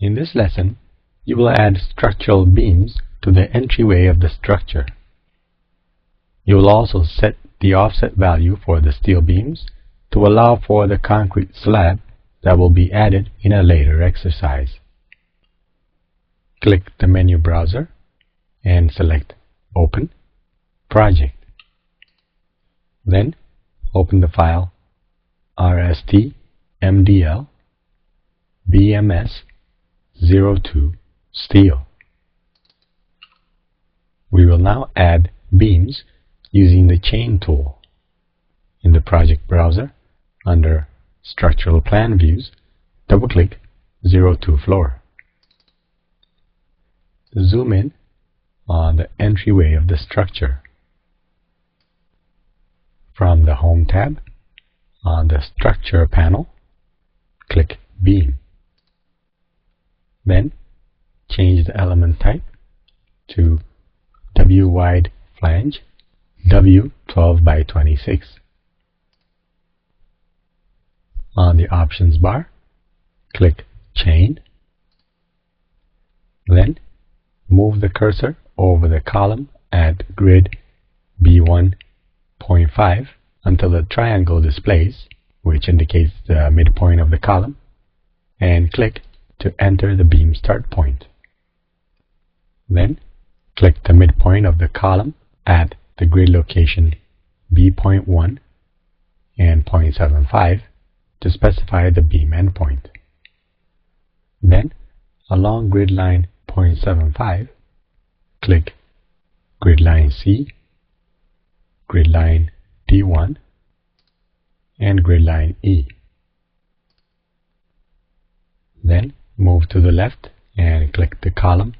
In this lesson, you will add structural beams to the entryway of the structure. You will also set the offset value for the steel beams to allow for the concrete slab that will be added in a later exercise. Click the menu browser and select Open Project. Then open the file rstmdl bms02 steel. We will now add beams using the chain tool. In the project browser, under Structural Plan Views, double-click 02 floor. Zoom in on the entryway of the structure. From the Home tab, on the Structure panel, click Beam. Then change the element type to W-wide flange W12 by 26. On the options bar, click Chain. Then move the cursor over the column at grid B1.5 until the triangle displays, which indicates the midpoint of the column, and click to enter the beam start point. Then click the midpoint of the column at the grid location B.1 and 0.75 to specify the beam endpoint. Then, along grid line 0.75, click grid line C, grid line D1, and grid line E. Then move to the left and click the column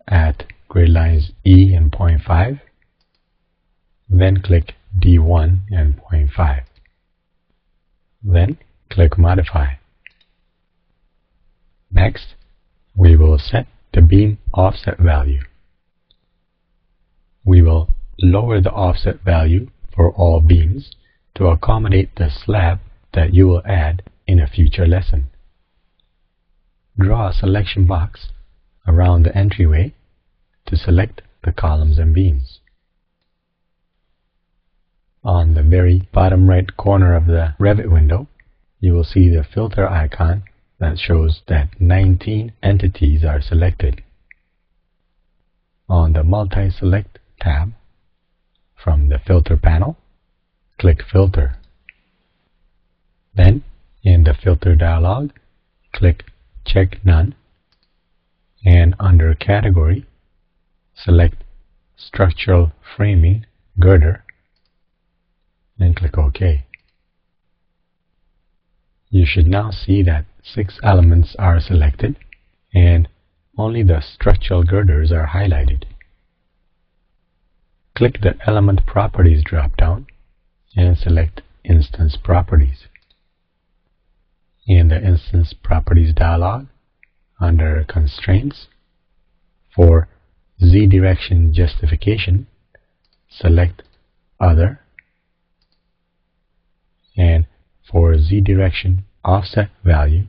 at grid lines E and 0.5. Then click D1 and 0.5. Then click Modify. Next, we will set the beam offset value. We will lower the offset value for all beams to accommodate the slab that you will add in a future lesson. Draw a selection box around the entryway to select the columns and beams. On the very bottom right corner of the Revit window, you will see the filter icon that shows that 19 entities are selected. On the Multi-Select tab, from the Filter panel, click Filter. Then, in the Filter dialog, click Check None, and under Category, select Structural Framing Girder, and click OK. You should now see that 6 elements are selected and only the structural girders are highlighted. Click the Element Properties drop-down and select Instance Properties. In the Instance Properties dialog, under Constraints, for Z-direction justification, select Other, and for Z-direction offset value,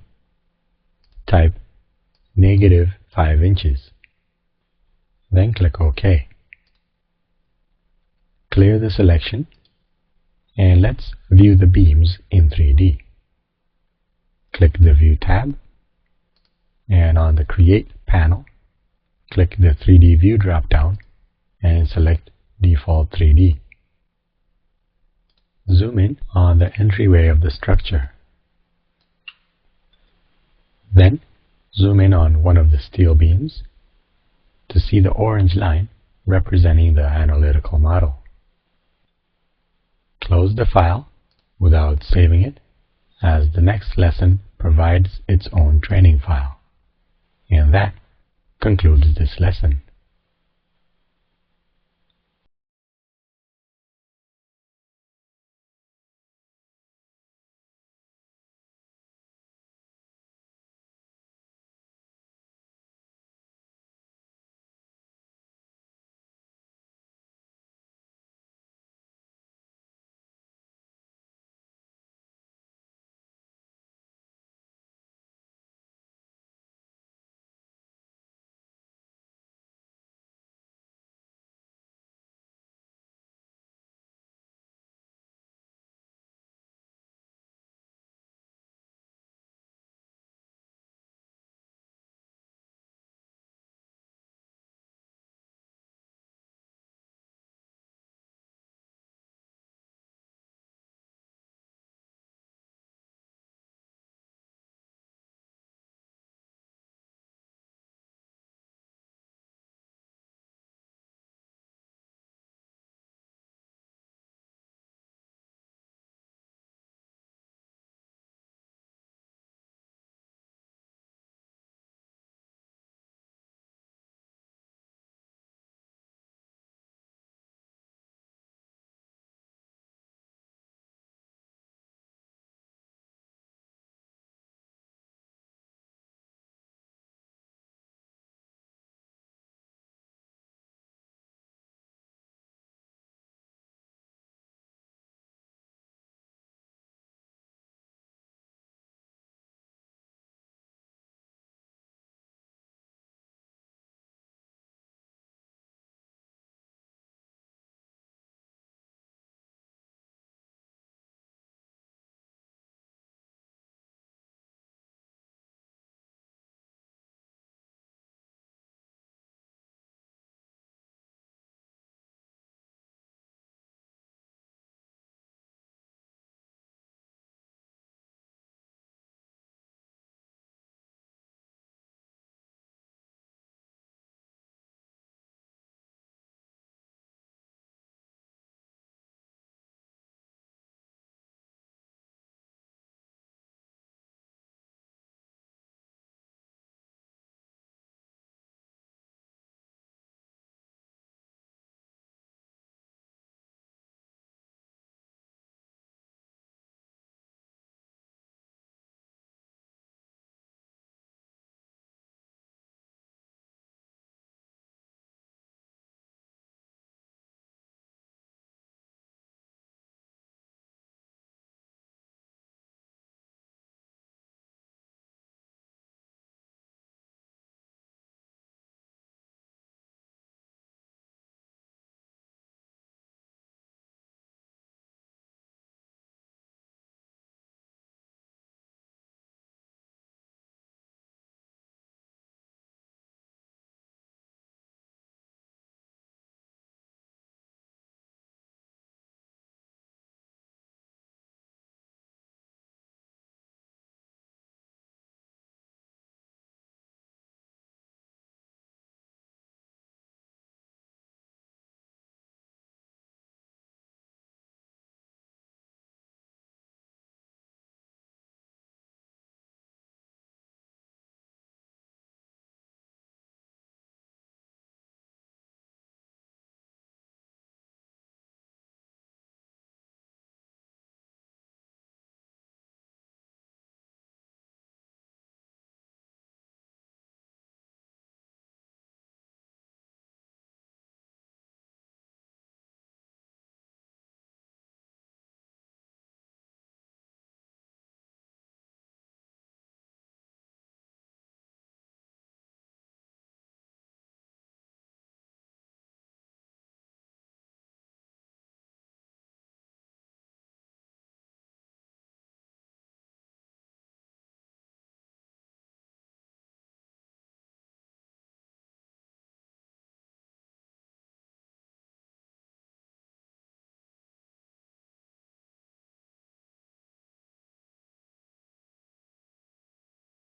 type -5 inches. Then click OK. Clear the selection, and let's view the beams in 3D. Click the View tab, and on the Create panel, click the 3D View drop-down and select Default 3D. Zoom in on the entryway of the structure. Then zoom in on one of the steel beams to see the orange line representing the analytical model. Close the file without saving it, as the next lesson provides its own training file. And that concludes this lesson.